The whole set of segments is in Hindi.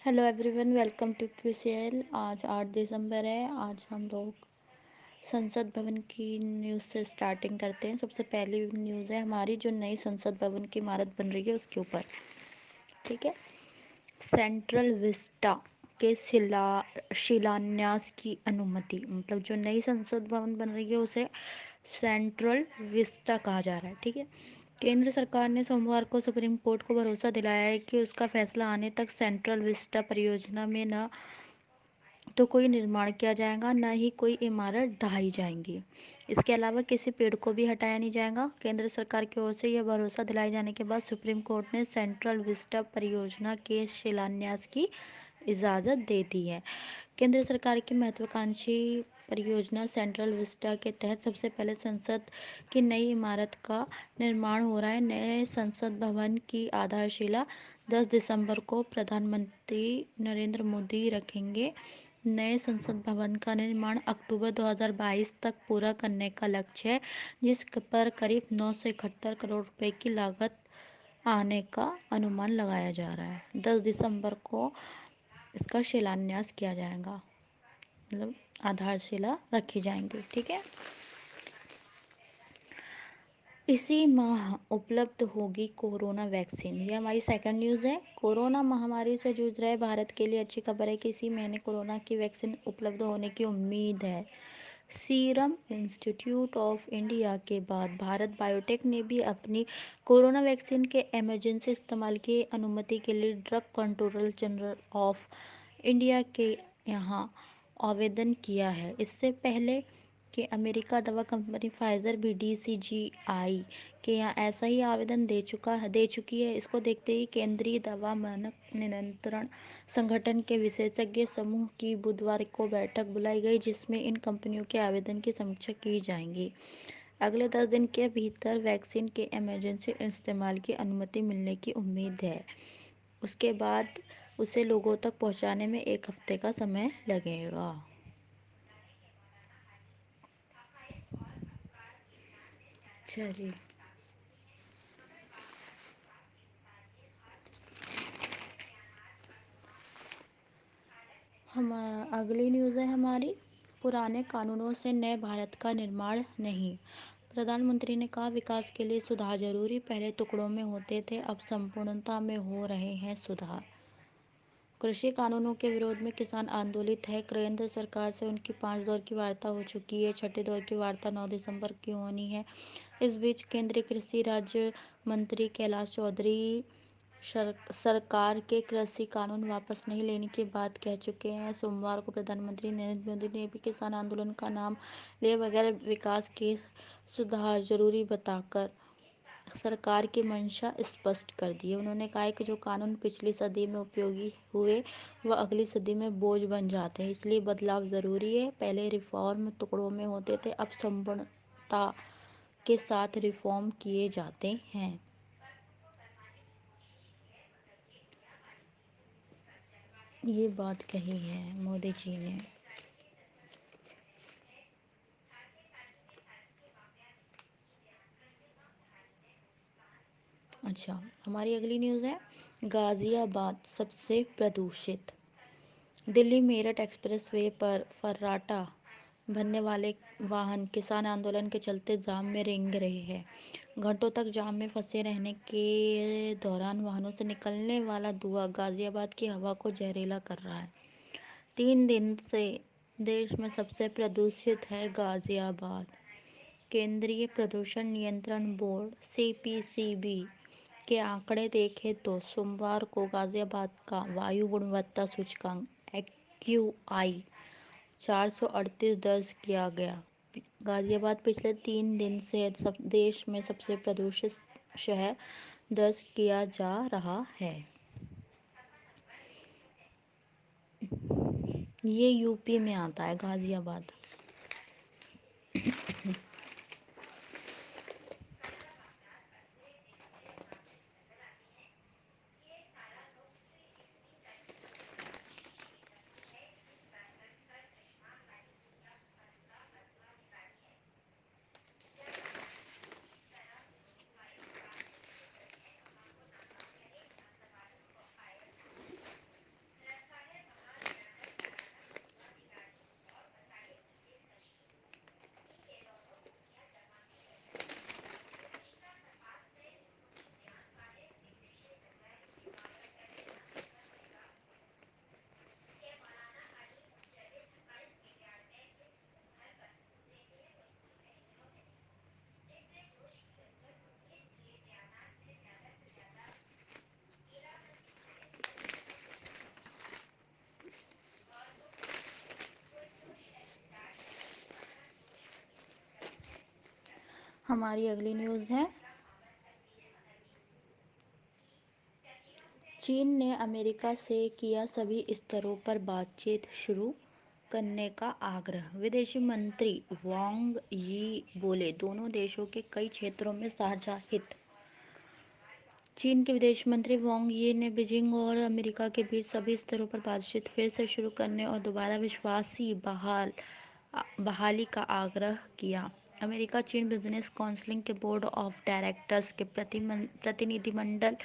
Hello everyone, welcome to QCL. आज 8 दिसंबर है। आज हम लोग संसद भवन की न्यूज़ से स्टार्टिंग करते हैं। सबसे पहली न्यूज़ है हमारी, जो नई संसद भवन की इमारत बन रही है उसके ऊपर। ठीक है। सेंट्रल विस्टा के शिलान्यास की अनुमति, मतलब जो नई संसद भवन बन रही है उसे सेंट्रल विस्टा कहा जा रहा है। ठीक है। केंद्र सरकार ने सोमवार को सुप्रीम कोर्ट को भरोसा दिलाया है कि उसका फैसला आने तक सेंट्रल विस्टा परियोजना में न तो कोई निर्माण किया जाएगा, न ही कोई इमारत ढाई जाएंगी। इसके अलावा किसी पेड़ को भी हटाया नहीं जाएगा। केंद्र सरकार की ओर से यह भरोसा दिलाए जाने के बाद सुप्रीम कोर्ट ने सेंट्रल विस्टा परियोजना के शिलान्यास की इजाज़त दे दी है। केंद्र सरकार की महत्वाकांक्षी परियोजना सेंट्रल विस्टा के तहत सबसे पहले संसद की नई इमारत का निर्माण हो रहा है। नए संसद भवन की आधारशिला 10 दिसंबर को प्रधानमंत्री नरेंद्र मोदी रखेंगे। नए संसद भवन का निर्माण अक्टूबर 2022 तक पूरा करने का लक्ष्य है, जिस पर करीब 971 करोड़ रुपए की लागत आने का अनुमान लगाया जा रहा है। 10 दिसंबर को इसका शिलान्यास किया जाएगा, मतलब आधारशिला रखी जाएंगी। ठीक है। इसी माह उपलब्ध होगी कोरोना वैक्सीन। ये हमारी सेकंड न्यूज़ है। कोरोना महामारी से जूझ रहे भारत के लिए अच्छी खबर है कि इसी महीने कोरोना की वैक्सीन उपलब्ध होने की उम्मीद है। सीरम इंस्टीट्यूट ऑफ इंडिया के बाद भारत बायोटेक ने भी अपनी कोरोना वैक्सीन के इमरजेंसी इस्तेमाल की अनुमति के लिए drug controller general of India के यहाँ आवेदन किया है। इससे पहले कि अमेरिका दवा कंपनी फाइजर भी डीसीजीआई के यहाँ ऐसा ही आवेदन दे चुकी है। इसको देखते ही केंद्रीय दवा मानक नियंत्रण संगठन के विशेषज्ञ समूह की बुधवार को बैठक बुलाई गई, जिसमें इन कंपनियों के आवेदन की समीक्षा की जाएगी। अगले 10 दिन के भीतर वैक्सीन के इमरजेंसी इस्तेमाल की अनुमति मिलने की उम्मीद है। उसके बाद उसे लोगों तक पहुंचाने में 1 हफ्ते का समय लगेगा। चलिए, हम अगली न्यूज़ है हमारी, पुराने कानूनों से नए भारत का निर्माण नहीं। प्रधानमंत्री ने कहा, विकास के लिए सुधार जरूरी, पहले टुकड़ों में होते थे, अब संपूर्णता में हो रहे हैं सुधार। कृषि कानूनों के विरोध में किसान आंदोलित है। केंद्र सरकार से उनकी 5 दौर की वार्ता हो चुकी है। छठे दौर की वार्ता 9 दिसंबर की होनी है। इस बीच केंद्रीय कृषि राज्य मंत्री कैलाश चौधरी सरकार के कृषि कानून वापस नहीं लेने की बात कह चुके हैं। सोमवार को प्रधानमंत्री नरेंद्र मोदी ने भी किसान आंदोलन का नाम लिए बगैर विकास के सुधार जरूरी बताकर सरकार की मंशा स्पष्ट कर दी है। उन्होंने कहा है कि जो कानून पिछली सदी में उपयोगी हुए वह अगली सदी में बोझ बन जाते हैं, इसलिए बदलाव ज़रूरी है। पहले रिफॉर्म टुकड़ों में होते थे, अब संपूर्णता के साथ रिफॉर्म किए जाते हैं। ये बात कही है मोदी जी ने। अच्छा, हमारी अगली न्यूज़ है, गाजियाबाद सबसे प्रदूषित। दिल्ली मेरठ एक्सप्रेस वे पर फर्राटा भरने वाले वाहन किसान आंदोलन के चलते जाम में रेंग रहे हैं। घंटों तक जाम में फंसे रहने के दौरान वाहनों से निकलने वाला धुआं गाजियाबाद की हवा को जहरीला कर रहा है। 3 दिन से देश में सबसे प्रदूषित है गाजियाबाद। केंद्रीय प्रदूषण नियंत्रण बोर्ड सीपीसीबी के आंकड़े देखें तो सोमवार को गाजियाबाद का वायु गुणवत्ता सूचकांक एक्यूआई 438 दर्ज किया गया। गाजियाबाद पिछले 3 दिन से देश में सबसे प्रदूषित शहर दर्ज किया जा रहा है। ये यूपी में आता है गाजियाबाद। हमारी अगली न्यूज़ है, चीन ने अमेरिका से किया सभी स्तरों पर बातचीत शुरू करने का आग्रह। विदेश मंत्री वांग यी बोले, दोनों देशों के कई क्षेत्रों में साझा हित। चीन के विदेश मंत्री वांग यी ने बीजिंग और अमेरिका के बीच सभी स्तरों पर बातचीत फिर से शुरू करने और दोबारा विश्वासी बहाली का आग्रह किया। अमेरिका चीन बिजनेस काउंसिल के बोर्ड ऑफ डायरेक्टर्स के प्रतिनिधिमंडल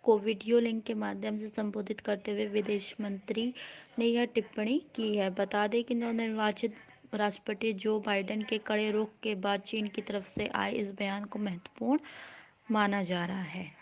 को वीडियो लिंक के माध्यम से संबोधित करते हुए विदेश मंत्री ने यह टिप्पणी की है। बता दें कि नवनिर्वाचित राष्ट्रपति जो बाइडेन के कड़े रुख के बाद चीन की तरफ से आए इस बयान को महत्वपूर्ण माना जा रहा है।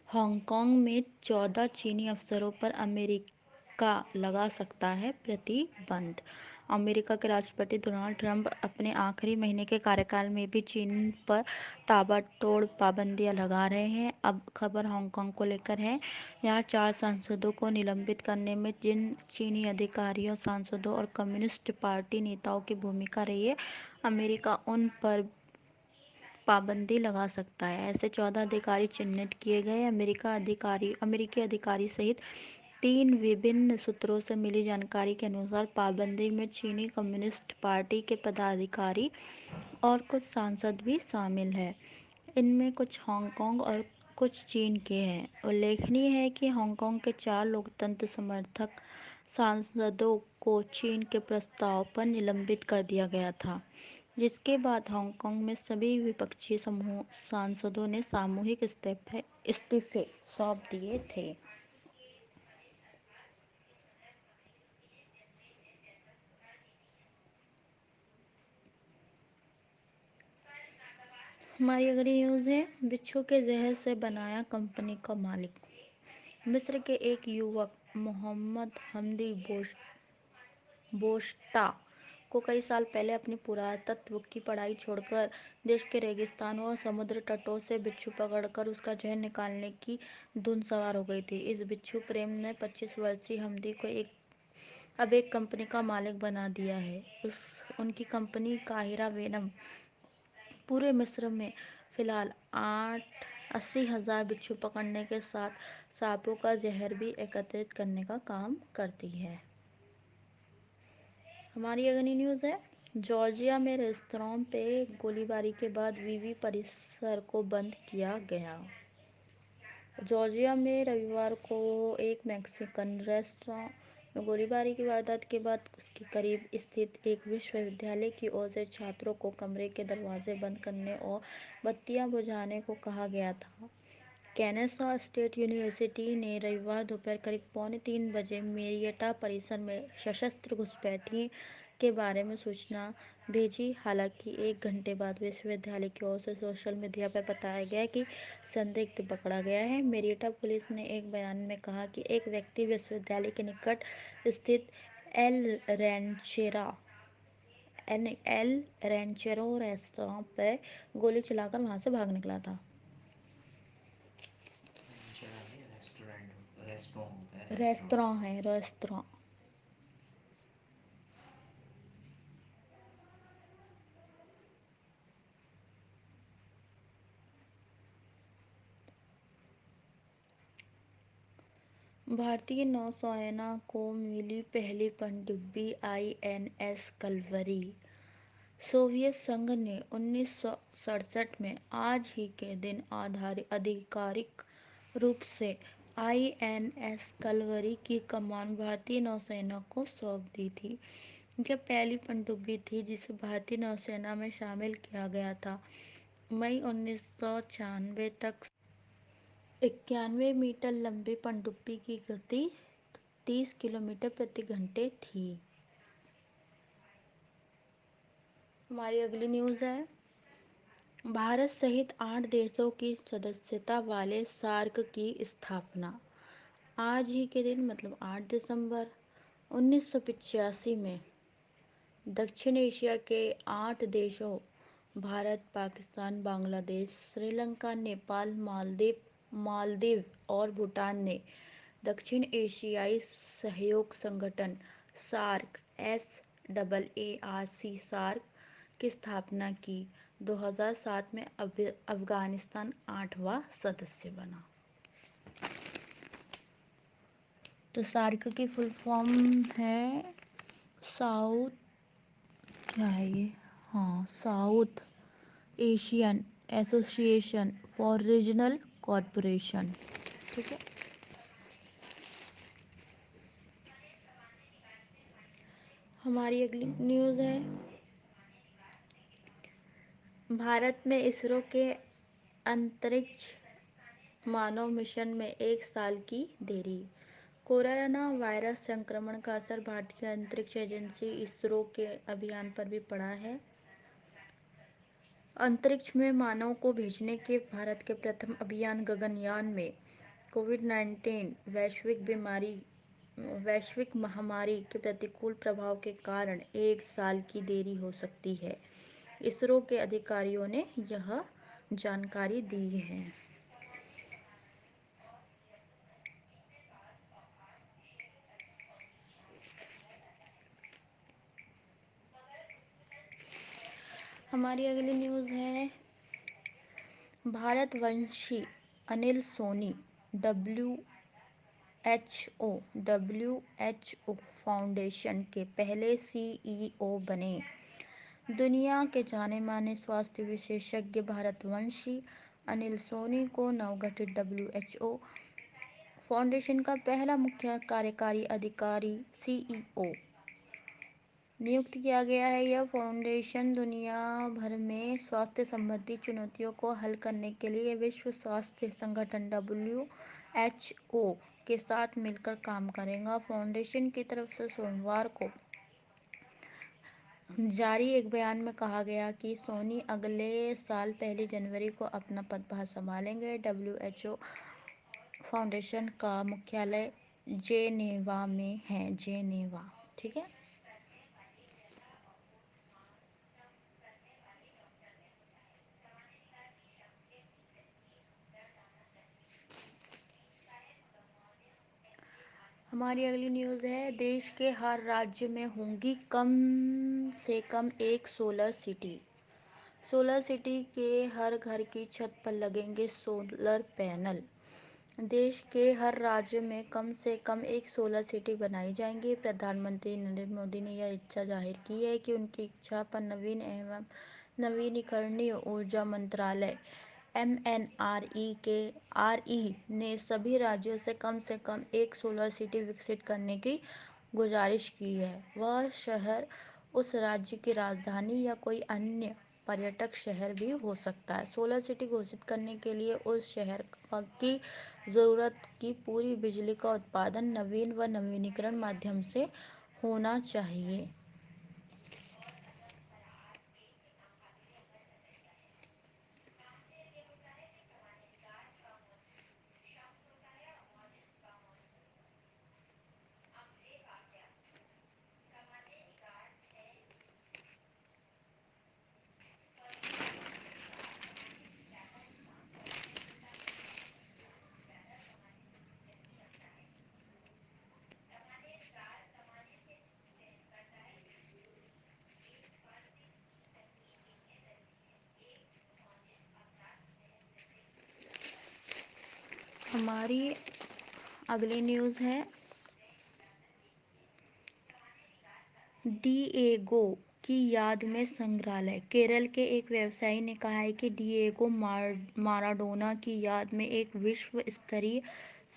हांगकांग में 14 चीनी अफसरों पर अमेरिका लगा सकता है प्रतिबंध। अमेरिका के राष्ट्रपति डोनाल्ड ट्रंप अपने आखिरी महीने के कार्यकाल में भी चीन पर ताबड़तोड़ पाबंदियां लगा रहे हैं। अब खबर हांगकांग को लेकर है। यहाँ 4 सांसदों को निलंबित करने में जिन चीनी अधिकारियों, सांसदों और कम्युनिस्ट पार्टी नेताओं की भूमिका रही है, अमेरिका उन पर पाबंदी लगा सकता है। ऐसे 14 अधिकारी चिन्हित किए गए। अमेरिकी अधिकारी सहित 3 विभिन्न सूत्रों से मिली जानकारी के अनुसार पाबंदी में चीनी कम्युनिस्ट पार्टी के पदाधिकारी और कुछ सांसद भी शामिल हैं। इनमें कुछ हांगकांग और कुछ चीन के हैं। उल्लेखनीय है कि हांगकांग के 4 लोकतंत्र समर्थक सांसदों को चीन के प्रस्ताव पर निलंबित कर दिया गया था, जिसके बाद हांगकांग में सभी विपक्षी सांसदों ने सामूहिक इस्तीफे सौंप दिए थे। हमारी अगली न्यूज़ है, बिच्छू के जहर से बनाया कंपनी का मालिक। मिस्र के एक युवक मोहम्मद हमदी बोस्टा को कई साल पहले अपनी पुरातत्व की पढ़ाई छोड़कर देश के रेगिस्तानों और समुद्र तटों से बिच्छू पकड़कर उसका जहर निकालने की धुन सवार हो गई थी। इस बिच्छू प्रेम ने 25 वर्षीय हमदी को अब एक कंपनी का मालिक बना दिया है। उनकी कंपनी काहिरा वेनम पूरे मिस्र में फिलहाल 80,000 बिच्छू पकड़ने के साथ सांपों का जहर भी एकत्रित करने का काम करती है। हमारी अगली न्यूज़ है, जॉर्जिया में रेस्तरां पे गोलीबारी के बाद विवि परिसर को बंद किया गया। जॉर्जिया में रविवार को एक मैक्सिकन रेस्तरां में गोलीबारी की वारदात के बाद उसके करीब स्थित एक विश्वविद्यालय की ओर से छात्रों को कमरे के दरवाजे बंद करने और बत्तियां बुझाने को कहा गया था। केनेसा स्टेट यूनिवर्सिटी ने रविवार दोपहर करीब 2:45 बजे मेरियटा परिसर में सशस्त्र घुसपैठियों के बारे में सूचना भेजी। हालांकि 1 घंटे बाद विश्वविद्यालय की ओर से सोशल मीडिया पर बताया गया कि संदिग्ध पकड़ा गया है। मेरियटा पुलिस ने एक बयान में कहा कि एक व्यक्ति विश्वविद्यालय के निकट स्थित एल रैंचेरो रेस्तरां पर गोली चलाकर वहां से भाग निकला था। रेस्तरां है, रेस्तरां। भारतीय नौसेना को मिली पहली पनडुब्बी INS कलवरी। सोवियत संघ ने 1967 में आज ही के दिन आधिकारिक रूप से INS कलवरी की कमान भारतीय नौसेना को सौंप दी थी। यह पहली पनडुब्बी थी जिसे भारतीय नौसेना में शामिल किया गया था। मई 1996 तक 91 मीटर लंबी पनडुब्बी की गति 30 किलोमीटर प्रति घंटे थी। हमारी अगली न्यूज़ है, भारत सहित 8 देशों की सदस्यता वाले सार्क की स्थापना। आज ही के दिन मतलब 8 दिसंबर 1985 में दक्षिण एशिया के 8 देशों भारत, पाकिस्तान, बांग्लादेश, श्रीलंका, नेपाल, मालदीव और भूटान ने दक्षिण एशियाई सहयोग संगठन सार्क SAARC सार्क की स्थापना की। 2007 में अफगानिस्तान 8वां सदस्य बना। तो सार्क की फुल फॉर्म है साउथ, क्या है ये, हाँ, south Asian association for regional corporation. ठीक है। हमारी अगली न्यूज़ है भारत में इसरो के अंतरिक्ष मानव मिशन में 1 साल की देरी। कोरोना वायरस संक्रमण का असर भारतीय अंतरिक्ष एजेंसी इसरो के अभियान पर भी पड़ा है। अंतरिक्ष में मानव को भेजने के भारत के प्रथम अभियान गगनयान में कोविड-19 वैश्विक महामारी के प्रतिकूल प्रभाव के कारण 1 साल की देरी हो सकती है। इसरो के अधिकारियों ने यह जानकारी दी है। हमारी अगली न्यूज़ है भारतवंशी अनिल सोनी WHO फाउंडेशन के पहले CEO बने। दुनिया के जाने माने स्वास्थ्य विशेषज्ञ भारतवंशी अनिल सोनी को नवगठित WHO फाउंडेशन का पहला मुख्य कार्यकारी अधिकारी CEO नियुक्त किया गया है। यह फाउंडेशन दुनिया भर में स्वास्थ्य संबंधी चुनौतियों को हल करने के लिए विश्व स्वास्थ्य संगठन WHO के साथ मिलकर काम करेगा। फाउंडेशन की तरफ से सोमवार को जारी एक बयान में कहा गया कि सोनी अगले साल 1 जनवरी को अपना पदभार संभालेंगे। WHO फाउंडेशन का मुख्यालय जेनेवा में है। जेनेवा, ठीक है। हमारी अगली न्यूज़ है देश के हर राज्य में होंगी कम से कम एक सोलर सिटी। सोलर सिटी के हर घर की छत पर लगेंगे सोलर पैनल। देश के हर राज्य में कम से कम एक सोलर सिटी बनाई जाएंगी। प्रधानमंत्री नरेंद्र मोदी ने यह इच्छा जाहिर की है कि उनकी इच्छा पर नवीन एवं नवीनीकरणीय ऊर्जा मंत्रालय MNRE ने सभी राज्यों से कम एक सोलर सिटी विकसित करने की गुजारिश की है। वह शहर उस राज्य की राजधानी या कोई अन्य पर्यटक शहर भी हो सकता है। सोलर सिटी घोषित करने के लिए उस शहर की ज़रूरत की पूरी बिजली का उत्पादन नवीन व नवीनीकरण माध्यम से होना चाहिए। हमारी अगली न्यूज़ है डिएगो की याद में संग्रहालय। केरल के एक व्यवसायी ने कहा है कि डिएगो माराडोना की याद में एक विश्व स्तरीय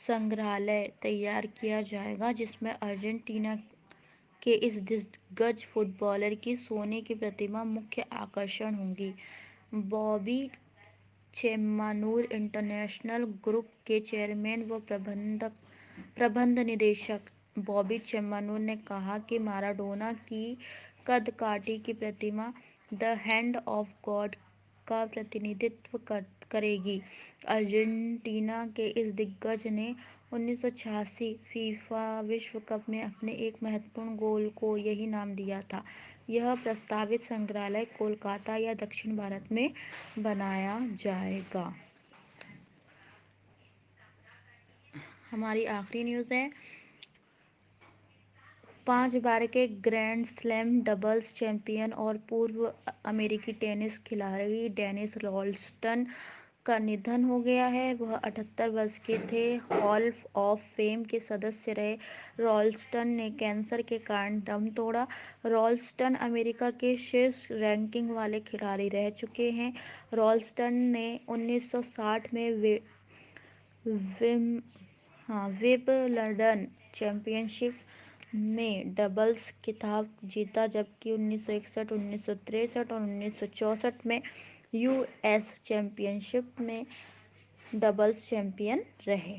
संग्रहालय तैयार किया जाएगा जिसमें अर्जेंटीना के इस दिग्गज फुटबॉलर की सोने की प्रतिमा मुख्य आकर्षण होगी। बॉबी चेम्मानूर इंटरनेशनल ग्रुप के चेयरमैन व प्रबंध निदेशक बॉबी चेम्मानूर ने कहा कि माराडोना की कदकाठी की प्रतिमा द हैंड ऑफ गॉड का प्रतिनिधित्व करेगी। अर्जेंटीना के इस दिग्गज ने 1986 फीफा विश्व कप में अपने एक महत्वपूर्ण गोल को यही नाम दिया था। यह प्रस्तावित संग्रहालय कोलकाता या दक्षिण भारत में बनाया जाएगा। हमारी आखिरी न्यूज़ है, 5 बार के ग्रैंड स्लैम डबल्स चैंपियन और पूर्व अमेरिकी टेनिस खिलाड़ी डेनिस रॉल्स्टन का निधन हो गया है। वह 78 वर्ष के थे। हॉल ऑफ फेम के सदस्य रहे रॉल्स्टन ने कैंसर के कारण दम तोड़ा। रॉल्स्टन अमेरिका के शीर्ष रैंकिंग वाले खिलाड़ी रह चुके हैं। रॉल्स्टन ने 1960 में विंबलडन चैंपियनशिप में डबल्स खिताब जीता, जबकि 1961, 1963 और 1964 में यूएस चैंपियनशिप में डबल्स चैंपियन रहे।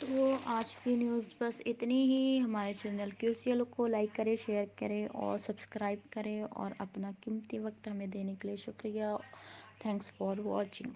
तो आज की न्यूज़ बस इतनी ही। हमारे चैनल क्यूसीएल को लाइक करें, शेयर करें और सब्सक्राइब करें, और अपना कीमती वक्त हमें देने के लिए शुक्रिया। Thanks for watching.